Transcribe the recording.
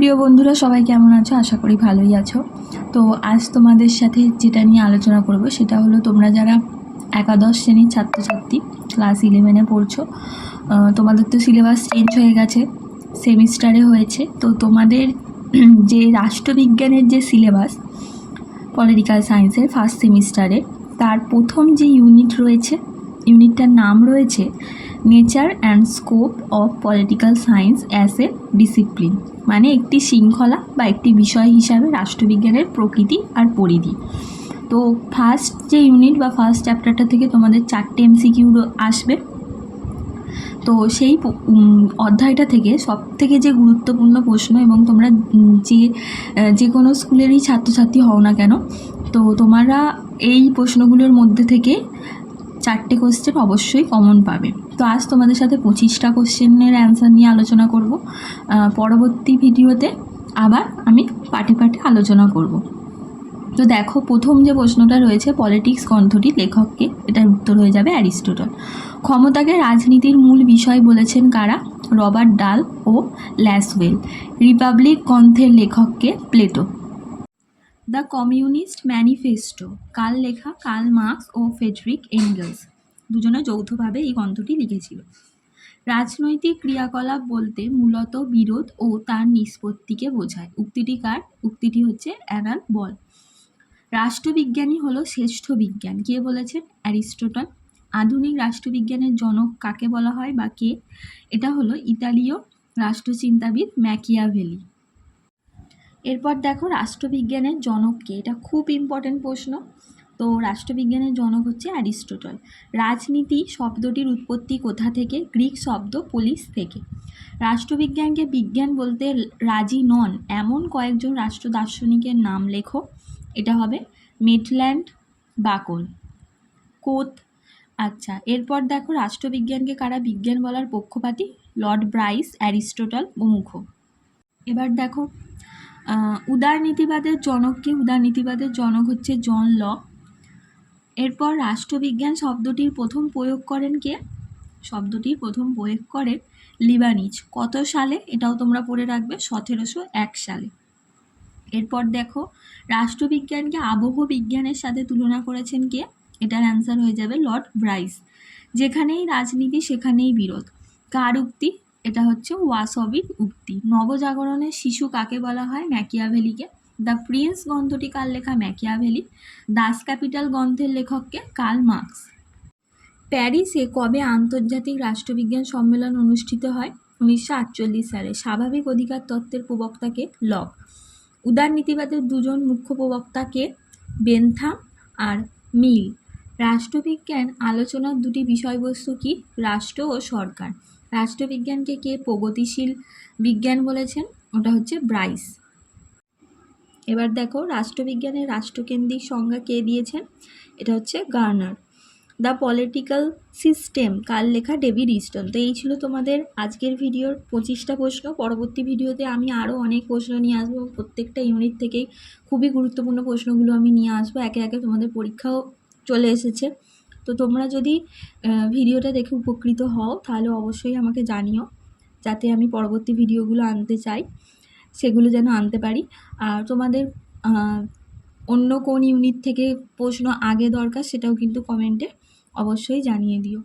প্রিয় বন্ধুরা, সবাই কেমন আছো? আশা করি ভালোই আছো। তো আজ তোমাদের সাথে যেটা নিয়ে আলোচনা করব সেটা হলো, তোমরা যারা একাদশ শ্রেণীর ছাত্রছাত্রী ক্লাস 11-এ পড়ছো, তোমাদের তো সিলেবাস চেঞ্জ হয়ে গেছে, সেমিস্টারে হয়েছে। তো তোমাদের যে রাষ্ট্রবিজ্ঞানের যে সিলেবাস পলিটিক্যাল সায়েন্সের ফার্স্ট সেমিস্টারে, তার প্রথম যে ইউনিট রয়েছে, ইউনিটটার নাম রয়েছে nature and scope of political science as a discipline, মানে একটি শৃঙ্খলা বা একটি বিষয় হিসাবে রাষ্ট্রবিজ্ঞানের প্রকৃতি আর পরিধি। তো ফার্স্ট যে ইউনিট বা ফার্স্ট চ্যাপ্টারটা থেকে তোমাদের 4টে এমসিকিউ আসবে। তো সেই অধ্যায়টা থেকে সব থেকে যে গুরুত্বপূর্ণ প্রশ্ন, এবং তোমরা যে কোনো স্কুলেরই ছাত্রছাত্রী হও না কেন, তো তোমরা এই প্রশ্নগুলোর মধ্যে থেকে 4টে কোশ্চেন অবশ্যই কমন পাবে। তো আজ তোমাদের সাথে 25টা কোশ্চেনের অ্যান্সার নিয়ে আলোচনা করব। পরবর্তী ভিডিওতে আবার আমি পাঠে পাঠে আলোচনা করব। তো দেখো, প্রথম যে প্রশ্নটা রয়েছে, পলিটিক্স গ্রন্থটির লেখককে, এটার উত্তর হয়ে যাবে অ্যারিস্টটল। ক্ষমতাকে রাজনীতির মূল বিষয় বলেছেন কারা? রবার্ট ডাল ও ল্যাসওয়েল। রিপাবলিক গ্রন্থের লেখককে? প্লেটো। দ্য কমিউনিস্ট ম্যানিফেস্টো কার লেখা? কার্ল মার্কস ও ফ্রেডরিক এঙ্গেলস, দুজনে যৌথভাবে এই গ্রন্থটি লিখেছিল। রাজনৈতিক ক্রিয়াকলাপ বলতে মূলত বিরোধ ও তার নিষ্পত্তিকে বোঝায়। উক্তিটি কার? উক্তিটি হচ্ছে অ্যালান বল। রাষ্ট্রবিজ্ঞানী হলো শ্রেষ্ঠ বিজ্ঞান, কে বলেছেন? অ্যারিস্টটল। আধুনিক রাষ্ট্রবিজ্ঞানের জনক কাকে বলা হয় বা কে? এটা হলো ইতালীয় রাষ্ট্রচিন্তাবিদ ম্যাকিয়াভেলি। এরপর দেখো, রাষ্ট্রবিজ্ঞানের জনক কে? এটা খুব ইম্পর্টেন্ট প্রশ্ন। তো রাষ্ট্রবিজ্ঞানের জনক হচ্ছে অ্যারিস্টটল। রাজনীতি শব্দটির উৎপত্তি কোথা থেকে? গ্রিক শব্দ পোলিস থেকে। রাষ্ট্রবিজ্ঞানকে বিজ্ঞান বলতে রাজি নন এমন কয়েকজন রাষ্ট্র দার্শনিকের নাম লেখো। এটা হবে মেটল্যান্ড, বাকল, কোত। আচ্ছা, এরপর দেখো, রাষ্ট্রবিজ্ঞানকে কারা বিজ্ঞান বলার পক্ষপাতী? লর্ড ব্রাইস, অ্যারিস্টটল প্রমুখ। এবার দেখো, উদারনীতিবাদের জনক কে? উদারনীতিবাদের জনক হচ্ছে জন লক। এরপর রাষ্ট্রবিজ্ঞান শব্দটির প্রথম প্রয়োগ করেন কে? শব্দটির প্রথম প্রয়োগ করেন লিবানিজ। কত সালে? এটাও তোমরা পড়ে রাখবে, 1701 সালে। এরপর দেখো, রাষ্ট্রবিজ্ঞানকে আবহ বিজ্ঞানের সাথে তুলনা করেছেন কে? এটার অ্যান্সার হয়ে যাবে লর্ড ব্রাইস। যেখানেই রাজনীতি সেখানেই বিরোধ, কার উক্তি? এটা হচ্ছে ওয়াসবির উক্তি। নবজাগরণের শিশু কাকে বলা হয়? ম্যাকিয়াভেলিকে। দ্য প্রিন্স গ্রন্থটি কার লেখা? ম্যাকিয়াভেলি। দাস ক্যাপিটাল গ্রন্থের লেখককে? Karl Marx. প্যারিসে কবে আন্তর্জাতিক রাষ্ট্রবিজ্ঞান সম্মেলন অনুষ্ঠিত হয়? 1948 সালে। স্বাভাবিক অধিকার তত্ত্বের প্রবক্তাকে? লক। উদারনীতিবাদের দুজন মুখ্য প্রবক্তাকে? বেনথাম আর মিল। রাষ্ট্রবিজ্ঞান আলোচনার দুটি বিষয়বস্তু কি? রাষ্ট্র ও সরকার। রাষ্ট্রবিজ্ঞানকে কে প্রগতিশীল বিজ্ঞান বলেছেন? ওটা হচ্ছে ব্রাইস। এবার দেখো, রাষ্ট্রবিজ্ঞানের রাষ্ট্রকেন্দ্রিক সংজ্ঞা কে দিয়েছেন? এটা হচ্ছে গার্নার। দ্য পলিটিক্যাল সিস্টেম কার লেখা? David Easton. তো এই ছিল তোমাদের আজকের ভিডিওর 25টা প্রশ্ন। পরবর্তী ভিডিওতে আমি আরও অনেক প্রশ্ন নিয়ে আসবো, প্রত্যেকটা ইউনিট থেকেই খুবই গুরুত্বপূর্ণ প্রশ্নগুলো আমি নিয়ে আসবো। একে একে তোমাদের পরীক্ষাও চলে এসেছে। তো তোমরা যদি ভিডিওটা দেখে উপকৃত হও তাহলে অবশ্যই আমাকে জানিও, যাতে আমি পরবর্তী ভিডিওগুলো আনতে চাই, সেগুলো যেন আনতে পারি। আর তোমাদের অন্য কোন ইউনিট থেকে প্রশ্ন আগে দরকার সেটাও কিন্তু কমেন্টে অবশ্যই জানিয়ে দিও।